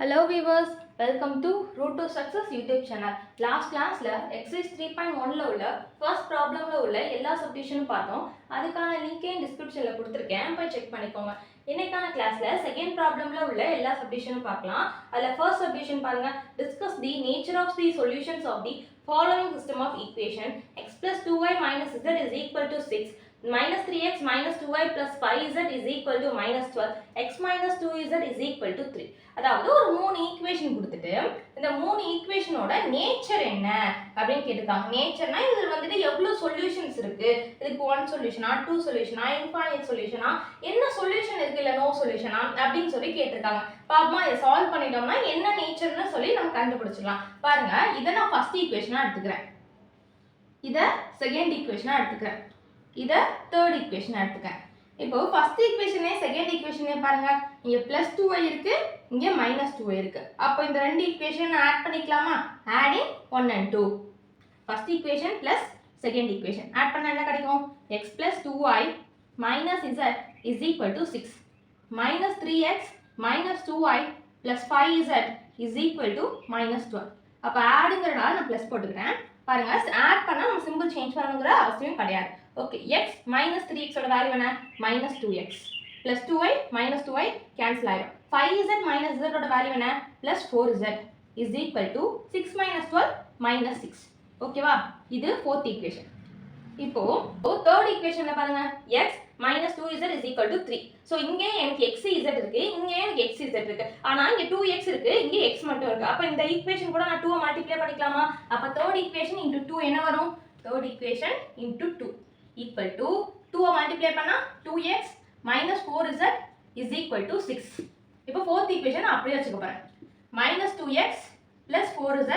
Hello viewers, welcome to Root to Success YouTube channel. Last class exercise 3.1 உள்ள first problemல உள்ள எல்லா subdivision பார்த்தோம். அதுக்கான link descriptionல கொடுத்திருக்கேன். போய் செக் பண்ணிக்கோங்க. இன்னைக்கான கிளாஸ்ல செகண்ட் ப்ராப்ளம்ல உள்ள எல்லா சப்டிவிஷனும் பார்க்கலாம். அதுல ஃபர்ஸ்ட் சப்டிவிஷன் பாருங்க. Discuss the nature of the solutions of the following system of equation. X plus 2y minus z is equal to 6. Minus 3x minus 2y plus 5z is equal to minus 12. X minus 2z is equal to 3. அதாவது ஒரு மூணு equation கொடுத்துட்டு இந்த மூணு ஈக்குவேஷனோட nature என்ன அப்படின்னு கேட்டிருக்காங்க. நேச்சர்னா இதில் வந்துட்டு எவ்வளோ சொல்யூஷன்ஸ் இருக்கு, இதுக்கு 1 சொல்யூஷனா 2 சொல்யூஷனா இன்ஃபைனைட் சொல்யூஷனா என்ன சொல்யூஷன் இருக்கு இல்லை நோ சொல்யூஷனா அப்படின்னு சொல்லி கேட்டிருக்காங்க. பாப்போமா இதை சால்வ் பண்ணிட்டோம்னா என்ன நேச்சர்னு சொல்லி நம்ம கண்டுபிடிச்சிடலாம். பாருங்க, இதை நான் ஃபர்ஸ்ட் ஈக்குவேஷனா எடுத்துக்கிறேன், இதை செகண்ட் ஈக்குவேஷனா எடுத்துக்கிறேன், இதை தேர்ட் ஈக்குவேஷனா எடுத்துக்கிறேன். இப்போ ஃபர்ஸ்ட் ஈக்குவேஷனே செகண்ட் ஈக்குவேஷனே பாருங்க, இங்க +2y இருக்கு, இங்க -2y இருக்கு. அப்போ இந்த ரெண்டு ஈக்குவேஷன் ஆட் பண்ணிக்கலாமா? Adding 1 and 2. First equation plus second equation add பண்ணா என்ன கிடைக்கும்? x + 2y - z is equal to 6. -3x - 2y + 5z is equal to -12. அப்போ ஆடுங்கிறனால நான் ப்ளஸ் போட்டுக்கிறேன். பாருங்க, ஆட் பண்ணா நம்ம சிம்பிள் சேஞ்ச் பண்ணணுங்கிற அவசியம் கிடையாது. ஓகே, x minus 3x ஓட வேல்யூ என்ன? -2x plus 2y minus 2y cancel ஆயிடும். 5z minus z ஓட வேல்யூ என்ன? +4z is equal to 6 minus 12 minus 6. ஓகேவா? இது fourth equation. இப்போ third equationல பாருங்க, x minus 2z is equal to 3. So இங்கே எனக்கு xz இருக்கு, இங்கே எனக்கு xz இருக்கு. ஆனால் இங்கே 2x இருக்கு, இங்கே x மட்டும் இருக்கு. அப்போ இந்த ஈக்குவேஷன் கூட நான் 2 மல்டிப்ளை பண்ணிக்கலாமா? அப்போ third equation into 2 என்ன வரும்? third equation into 2 equal to 2 multiply பண்ணா 2x minus 4z is equal to 6. இப்போ fourth equation அப்படியே வச்சுக்க போறேன். -2x plus 4z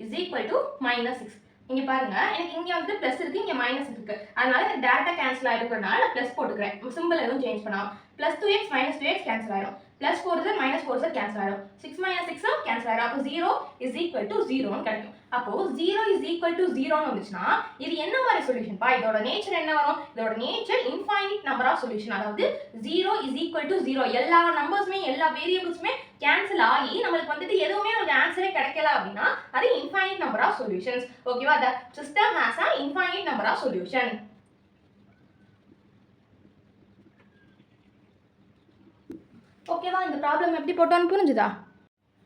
is equal to -6. இங்க பாருங்க, எனக்கு இங்க வந்து பிளஸ் இருக்கு, இங்க மைனஸ் இருக்கு. அதனால எனக்கு டைரக்டா கேன்சல் ஆயிருக்கிறதுனால நான் பிளஸ் போட்டுக்கிறேன். சிம்பிள் எதுவும் சேஞ்ச் பண்ணாம +2x - 2x கேன்சல் ஆயிடும். +4z - 4z கேன்சல் ஆயிடும். 6 - 6 கேன்சல் ஆயிடும். அப்போ 0 is equal to 0 ன்னு கிடைக்கும். அப்போ 0 is equal to 0 ன்னு வந்துச்சுன்னா இது என்ன மாதிரி சொல்யூஷன் பா? இதோட நேச்சர் என்ன வரும்? இதோட nature infinite number of solution. அதாவது 0 is equal to 0. எல்லா நம்பர்ஸ்மே எல்லா வேரியபிள்ஸ்மே கேன்சல் ஆகி நமக்கு வந்துட்டு எதுவுமே ஒரு ஆன்சரே கிடைக்கல அப்படின்னா அது இன்ஃபைனைட் நம்பர் ஆஃப் சொல்யூஷன்ஸ். ஓகேவா? the system has an infinite number of solution. ஓகேவா? இந்த ப்ராப்ளம் எப்படி போட்டோன்னு புரிஞ்சுதா?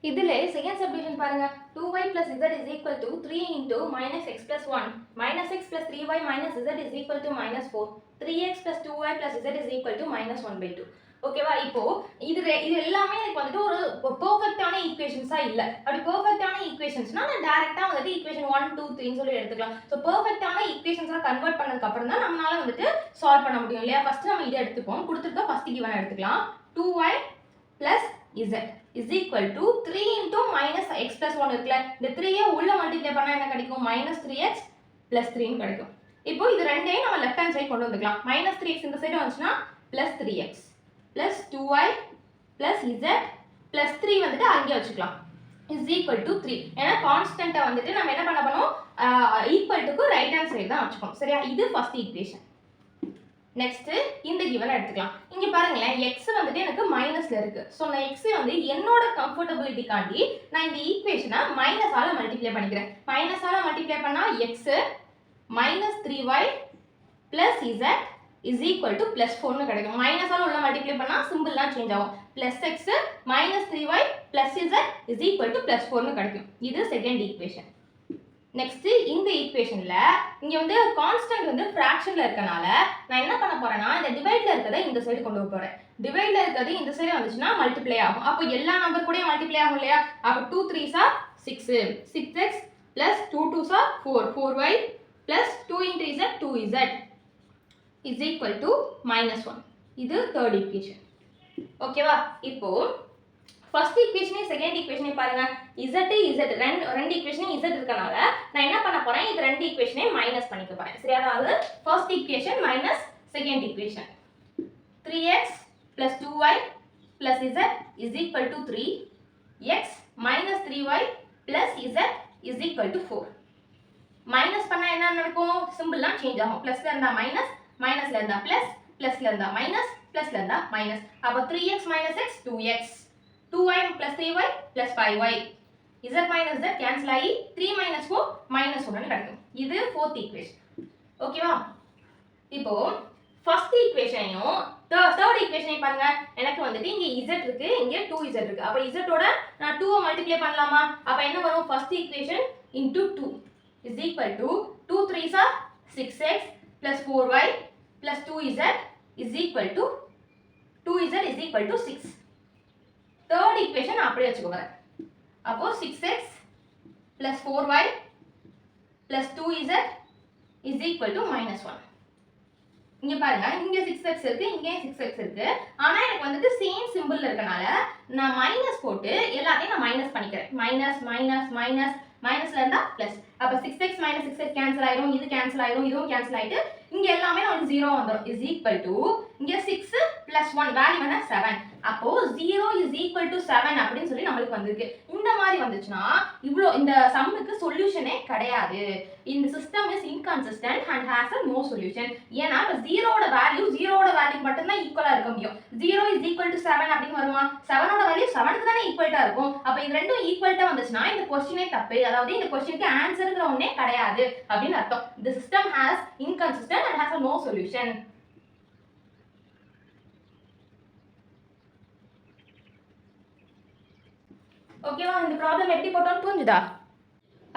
இதிலே செகண்ட் சப்டிவிஷன் பாருங்க, 2y plus z is equal to 3 into -x plus 1 -x plus 3y minus z is equal to -4. 3x plus 2y plus z is equal to -1/2. ஓகேவா? இப்போ இது எல்லாமே எனக்கு வந்துட்டு ஒரு பெர்ஃபெக்ட்டான ஈக்குவேஷன்ஸா இல்ல. அப்படி பெர்ஃபெக்ட்டான ஈக்குவேஷன்ஸ்னா நான் டைரக்டா வந்துட்டு ஈக்குவேஷன் 1 2 3 ன்னு சொல்லி எடுத்துக்கலாம். சோ பெர்ஃபெக்ட்டான ஈக்குவேஷன்ஸா கன்வர்ட் பண்ணதுக்கு அப்புறம் தான் நம்மளால வந்துட்டு சால்வ் பண்ண முடியும் இல்லையா? ஃபர்ஸ்ட் நம்ம இதை எடுத்துப்போம். கொடுத்திருக்க ஃபர்ஸ்ட் கிவன் எடுத்துக்கலாம். 2y plus z is equal to 3 into -x plus 1 இருக்குல, இந்த 3 உள்ள மல்டிப்ளை பண்ணா என்ன கிடைக்கும்? -3x plus 3 ன்னு கிடைக்கும். இப்போ இது ரெண்டையும் நம்ம லெஃப்ட் ஹேண்ட் சைடு கொண்டு வந்துக்கலாம். -3x இந்த சைடு வந்துச்சுனா +3x plus 2y plus z plus 3 வந்துட்டு அங்கே வச்சுக்கலாம் is equal to 3. ஏன்னா கான்ஸ்டன்ட்டை வந்துட்டு நம்ம என்ன பண்ண போறோம்? ஈக்குவல் டுக்கு ரைட் ஹேண்ட் சைடு தான் வச்சுக்கணும். சரியா? இது ஃபர்ஸ்ட் ஈக்குவேஷன். நெக்ஸ்ட் இந்த கிவன் எடுத்துக்கலாம். இங்க பாருங்களேன், x வந்துட்டு எனக்கு மைனஸ்ல இருக்கு. சோ நான் x வந்து என்னோட கம்ஃபர்ட்டபிலிட்டிக்காண்டி நான் இந்த ஈக்குவேஷனை மைனஸ் ஆல மல்டிப்ளை பண்ணிக்கிறேன். மைனஸ் ஆல மல்டிப்ளை பண்ணா x -3y z is equal to +4 ன்னு கிடைக்கும். மைனஸ் ஆல உள்ள மல்டிப்ளை பண்ணா சிம்பிள் தான் சேஞ்ச் ஆகும். +x -3y z is equal to +4 ன்னு கிடைக்கும். இது செகண்ட் ஈக்குவேஷன். நெக்ஸ்ட் இந்த ஈக்குவேஷன்ல இங்க வந்து கான்ஸ்டன்ட் வந்து ஃபிராக்ஷன்ல இருக்கனால நான் என்ன பண்ண போறேன்னா இந்த டிவைட்ல இருக்கதை இந்த சைடு கொண்டு வர போறேன். டிவைட்ல இருக்கிறது இந்த சைடு வந்துச்சுன்னா மல்டிப்ளை ஆகும். அப்போ எல்லா நம்பர் கூட மல்டிப்ளை ஆகும் இல்லையா? அப்போ 2 3s are 6, 6x plus 2 2s are 4, 4y plus 2 into z 2z is equal to -1. இது தேர்ட் ஈக்குவேஷன். ஓகேவா? இப்போ ஃபர்ஸ்ட் ஈக்குவேஷனே செகண்ட் ஈக்குவேஷனே பாருங்க, z ரெண்டு ஈக்குவேஷனே z இருக்கனால நான் என்ன பண்ண போறேன்? இது ரெண்டு ஈக்குவேஷனே மைனஸ் பண்ணிக்க போறேன். சரியா? அதாவது first equation minus second equation. 3x plus 2y plus z is equal to 3. x minus 3y plus z is equal to 4. Minus பண்ணா என்ன நடக்கும்? சிம்பிள்லாம் சேஞ்ச் ஆகும். பிளஸ்ல இருந்தா மைனஸ், மைனஸ்ல இருந்தா பிளஸ், பிளஸ்ல இருந்தா மைனஸ், பிளஸ்ல இருந்தா மைனஸ். அப்போ 3x minus x 2x 2y plus 3y plus 5y. z minus z cancel ஆகி 3 minus 4 minus 1 கிடைக்கும். இது fourth equation. ஓகேவா? இப்போ first equationையும் third equationையும் பாருங்க. எனக்கு வந்துட்டு இங்க z இருக்கு, இங்க 2z இருக்கு. அப்ப z ஓட நான் 2 மல்டிப்ளை பண்ணலாமா? அப்ப என்ன வரும்? first equation into 2 is equal to 2 3s are 6x plus 4y plus 2z is equal to 2z is equal to 6. Third equation அப்படியே வச்சுக்கோங்க. அப்போ 6x plus 4y plus 2z is equal to minus 1. இங்க பாருங்க, இங்க 6x இருக்கு, இங்க 6x இருக்கு. ஆனா எனக்கு வந்துட்டு சேம் சிம்பிள் இருக்கனால நான் மைனஸ் போட்டு எல்லாத்தையும் நான் மைனஸ் பண்ணிக்கிறேன். மைனஸ் மைனஸ் மைனஸ் மைனஸ்ல இருந்தா பிளஸ். அப்ப 6x minus 6x கேன்சல் ஆயிடும், இது கேன்சல் ஆயிடும், இதுவும் கேன்சல் ஆயிட்டு இங்க எல்லாமே நமக்கு 0 வந்துரும். is equal to இங்க 6 plus 1 வேல்யூ என்ன 7. அப்போ 0 is equal to 7 அப்படினு சொல்லி நமக்கு வந்திருக்கு. இந்த மாதிரி வந்துச்சுனா இவ்ளோ இந்த சம்முக்கு சொல்யூஷனே கிடையாது. இந்த system is inconsistent and has a no solution. ஏனா இப்ப 0 ஓட வேல்யூ மட்டும் தான் ஈக்குவலா இருக்க முடியும். 0 is equal to 7 அப்படி வருமா? 7 ஓட வேல்யூ 7 க்கு தானே ஈக்குவலா இருக்கும். அப்ப இது ரெண்டும் ஈக்குவலா வந்துச்சுனா இந்த क्वेश्चनே தப்பு. அதாவது இந்த क्वेश्चनக்கு ஆன்சர்ங்கற ஒண்ணே கிடையாது அப்படினு அர்த்தம். The system has inconsistent and has a no solution. ஓகேவா? இந்த ப்ராப்ளம் எப்படி போட்டோம்னு புரிஞ்சுதா?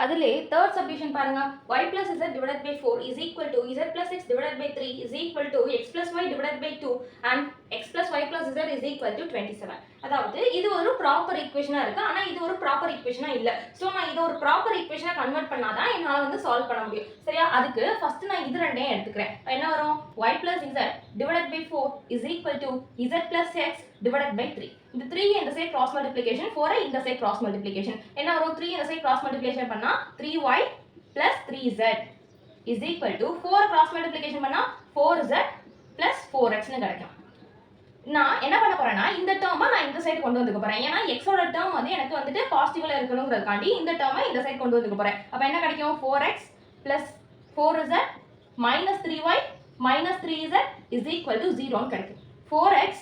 அதிலே third subdivision பாருங்க. y plus z divided by 4 is equal to z plus x divided by 3 is equal to x plus y divided by 2 and x plus y plus z is equal to 27. அதாவது இது ஒரு proper ஈக்குவேஷனா இருக்கு. ஆனா இது ஒரு proper ஈக்குவேஷனா இல்ல. So நான் இத ஒரு ப்ராப்பர் ஈக்குவேஷனா கன்வர்ட் பண்ணாதான் என்னால வந்து சால்வ் பண்ண முடியும். சரியா? அதுக்கு ஃபர்ஸ்ட் நான் இது ரெண்டையும் எடுத்துக்கிறேன். என்ன வரும்? y plus z divided by 4 is equal to z plus x divided by 3. இந்த 3 இந்த சைடு கிராஸ் மல்டிப்ளிகேஷன், 4 இந்த சைடு கிராஸ் மல்டிப்ளிகேஷன். என்ன வரும்? 3 இந்த சைடு கிராஸ் மல்டிப்ளிகேஷன் பண்ணா 3y plus 3z is equal to 4 cross multiplication பண்ணா 4z plus 4x னு கிடைக்கும். நான் என்ன பண்ண போறேன்னா இந்த டேர்மை நான் இந்த சைடு கொண்டு வந்துக்க போறேன். ஏன்னா x ஓட டேர்ம் வந்து எனக்கு வந்துட்டு பாசிட்டிவ்ல இருக்கணும்ங்கறதுக்காண்டி இந்த டேர்மை இந்த சைடு கொண்டு வந்துக்க போறேன். அப்ப என்ன கிடைக்கும்? 4x plus 4z minus 3y minus 3z is equal to 0 னு கிடைக்கும். 4x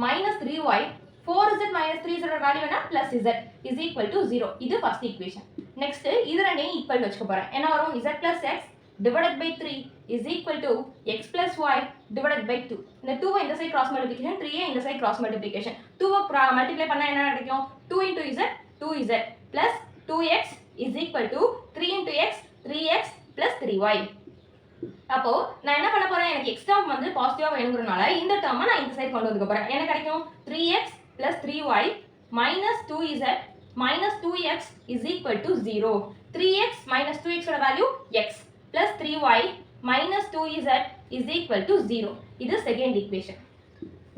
minus 3y 4z minus 3z ஓட வேல்யூ என்ன? plus z is equal to 0. இது ஃபர்ஸ்ட் ஈக்குவேஷன். நெக்ஸ்ட் இது ரெண்டையும் ஈக்குவல் வச்சுக்க போறேன். என்ன வரும்? z plus x divided by 3 is equal to x plus y divided by 2. இந்த 2 இந்த சைடு கிராஸ் மல்டிப்ளிகேஷன், 3 இந்த சைடு கிராஸ் மல்டிப்ளிகேஷன். 2 மல்டிப்ளை பண்ணா என்ன கிடைக்கும்? 2 into z 2z plus 2x is equal to 3 into x 3x plus 3y. அப்போ நான் என்ன பண்ண போறேன்? எனக்கு x டேர்ம் வந்து பாசிட்டிவா வேணும்ங்கறனால இந்த டேர்மை நான் இந்த சைடு கொண்டு வந்துக்க போறேன். என்ன கிடைக்கும்? 3x plus 3y minus 2z minus 2x is equal to 0. 3x minus 2x ஓட value x plus 3y minus 2z is equal to 0. இது செகண்ட் ஈக்குவேஷன்.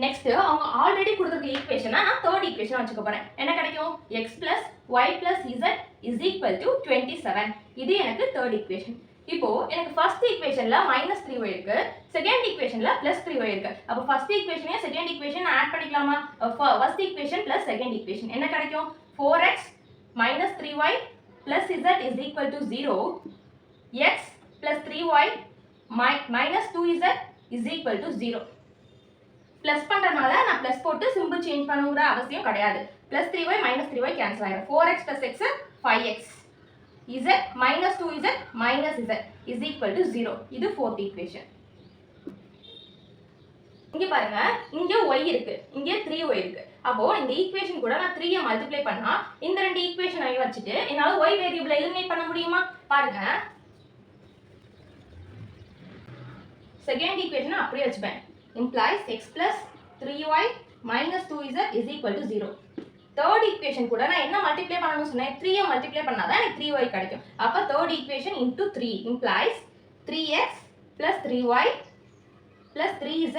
நெக்ஸ்ட் அவங்க ஆல்ரெடி கொடுத்திருக்க ஈக்குவேஷனை நான் தேர்ட் ஈக்குவேஷன் வச்சுக்க போறேன். என்ன கிடைக்கும்? x plus y plus z is equal to 27. இது எனக்கு தேர்ட் ஈக்குவேஷன். இப்போ எனக்கு ஃபர்ஸ்ட் ஈக்குவேஷன்ல -3y இருக்கு, செகண்ட் ஈக்குவேஷன்ல +3y இருக்கு. அப்ப ஃபர்ஸ்ட் ஈக்குவேஷனையும் செகண்ட் ஈக்குவேஷன் ஆட் பண்ணிக்கலாமா? ஃபர்ஸ்ட் ஈக்குவேஷன் + செகண்ட் ஈக்குவேஷன் என்ன கிடைக்கும்? 4x - 3y + z is equal to 0. x + 3y - 2z is equal to 0. Plus பண்றனால நான் ப்ளஸ் போட்டு சிம்பிள் சேஞ்ச் பண்ணணும்ங்கற அவசியம் கிடையாது. +3y - 3y கேன்சல் ஆயிடும். 4x + x 5x. z - 2z - z is equal to 0. இது fourth equation. இங்க பாருங்க, இங்க y இருக்கு, இங்க 3y இருக்கு. அப்போ இந்த ஈக்குவேஷன் கூட நான் 3 மல்டிப்ளை பண்ணா இந்த ரெண்டு ஈக்குவேஷனையும் வச்சிட்டு என்னால y வேரியபிளை எலிமினேட் பண்ண முடியுமா? பாருங்க. செகண்ட் ஈக்குவேஷனை அப்படியே வச்சுப்பேன். implies x plus 3y minus 2z is equal to 0. Third equation கூட நான் என்ன மல்டிப்ளை பண்ணணும்னு சொன்னேன்? 3 மல்டிப்ளை பண்ணாதான் எனக்கு 3y கிடைக்கும். அப்ப third equation into 3 implies 3x plus 3y plus 3z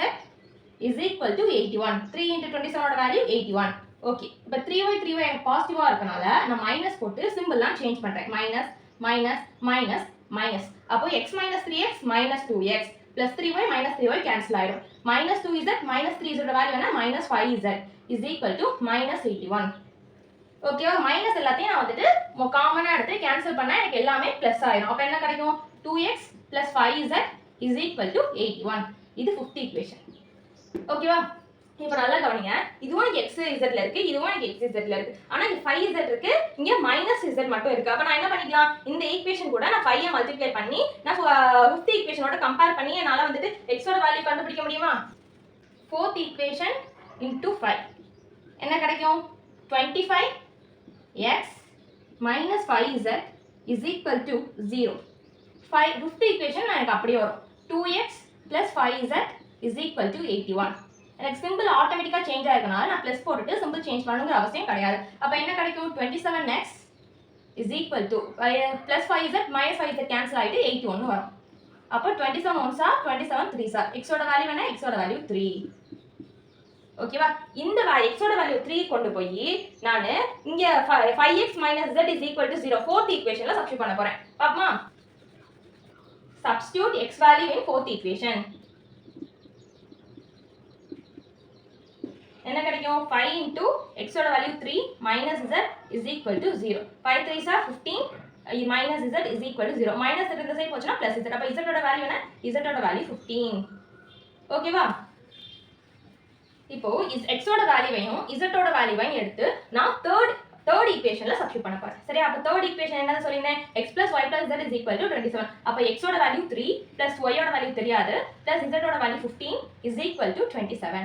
is equal to 81. 3 into 27 ஓட வேல்யூ 81. ஓகே. இப்போ 3y எனக்கு பாசிட்டிவா இருக்கனால நான் மைனஸ் போட்டு சிம்பிள்லாம் சேஞ்ச் பண்றேன். Minus minus minus minus. அப்போ x - 3x - 2x plus 3y - 3y cancel ஆயிடும். minus 2z minus 3z ஓட வேல்யூ என்ன? -5z is equal to -81. ஓகேவா? மைனஸ் எல்லாத்தையும் நான் வந்துட்டு காமனா எடுத்து கேன்சல் பண்ணா எனக்கு எல்லாமே பிளஸ் ஆயிடும். அப்ப என்ன கிடைக்கும்? 2x plus 5z is equal to 81. இது 5th equation. ஓகேவா? இப்போ நல்லா கவனிங்க, இதுவும் எனக்கு எக்ஸ் இசட்ல இருக்கு, இதுவும் எனக்கு எக்ஸ் இசட்ல இருக்கு. ஆனா இங்க 5z இருக்கு, இங்க -z மட்டும் இருக்கு. அப்ப நான் என்ன பண்ணிக்கலாம், இந்த ஈக்குவேஷன் கூட நான் 5 மல்டிப்ளை பண்ணி நான் 5th ஈக்குவேஷனோட கம்பேர் பண்ணி என்னால வந்துட்டு x ஓட வேல்யூ கண்டுபிடிக்க முடியுமா? 4th ஈக்குவேஷன் into 5 என்ன கிடைக்கும்? 25x minus 5z is equal to 0. 5th equation எனக்கு அப்படியே வரும். 2x plus 5z is equal to 81. எனக்கு சிம்பிள் ஆட்டோமேட்டிக்கா சேஞ்ச் ஆயிருக்கனால நான் ப்ளஸ் போட்டுட்டு சிம்பிள் சேஞ்ச் பண்ணணுங்கிற அவசியம் கிடையாது. அப்ப என்ன கிடைக்கும்? 27x is equal to plus 5z minus 5z cancel ஆயிட்டு 81 வரும். அப்ப 27 1s are 27 3s are. x ஓட வேல்யூ என்ன? x ஓட வேல்யூ 3. ஓகேவா? இந்த x ஓட வேல்யூ 3 கொண்டு போய் நான் இங்க 5x minus z is equal to 0 4th ஈக்குவேஷன்ல substitute பண்ண போறேன். பாப்போமா? Substitute x value in 4th equation. என்ன கிடைக்கும்? 5 into x ஓட value 3 minus z is equal to 0. 5 3s are 15 minus z is equal to 0. minus z இந்த side போச்சுனா plus z. அப்ப z ஓட வேல்யூ என்ன? z ஓட வேல்யூ 15. ஓகேவா? இப்போ x ஓட வேல்யூவையும் z ஓட வேல்யூவையும் எடுத்து நான் third equationல சப்ஸ்டிட்யூட் பண்ண போறேன். சரியா? அப்ப third equation என்னன்னு சொல்லினேன்? x plus y plus z is equal to 27. அப்ப x ஓட வேல்யூ 3 plus y ஓட வேல்யூ தெரியாது plus z ஓட value 15 is equal to 27.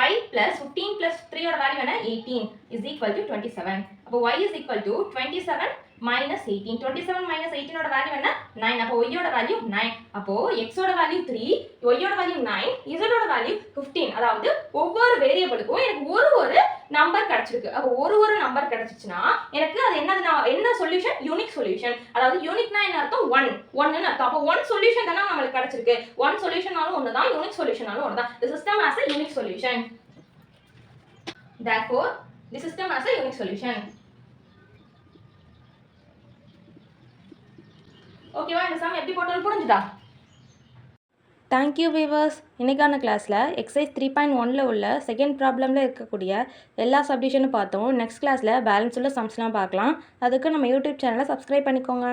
y plus 15 plus 3 ஓட வேல்யூ என்ன? 18 is equal to 27. அப்ப y is equal to 27 minus 18. 27 minus 18 ஓட value என்ன? 9. அப்ப y ஓட வேல்யூ 9. அப்போ x ஓட வேல்யூ 3, y ஓட வேல்யூ 9, z ஓட வேல்யூ 15. அதாவது ஒவ்வொரு வேரியபிளுக்கும் எனக்கு ஒரு நம்பர் கிடைச்சிருக்கு. அப்ப ஒரு நம்பர் கிடைச்சிச்சுனா எனக்கு அது என்ன சொல்யூஷன்? Unique solution. அதாவது யூனிக்னா என்ன அர்த்தம்? 1 ன்னு அர்த்தம். அப்ப 1 சொல்யூஷன் தான நமக்கு கிடைச்சிருக்கு. 1 சொல்யூஷனாலும் ஒண்ணு தான், யூனிக் சொல்யூஷனாலும் ஒண்ணு தான். The system has a unique solution. Therefore, the system has a unique solution. ஓகேவா? இந்த சம் எப்படி போட்டாலும் புரிஞ்சுதா? Thank you viewers. இன்றைக்கான கிளாஸில் எக்ஸசைஸ் 3.1 உள்ள செகண்ட் ப்ராப்ளமில் இருக்கக்கூடிய எல்லா சப்டிஷனும் பார்த்தோம். நெக்ஸ்ட் கிளாஸில் பேலன்ஸ் உள்ள சம்ஸ்லாம் பார்க்கலாம். அதுக்கு நம்ம யூடியூப் சேனலை சப்ஸ்கிரைப் பண்ணிக்கோங்க.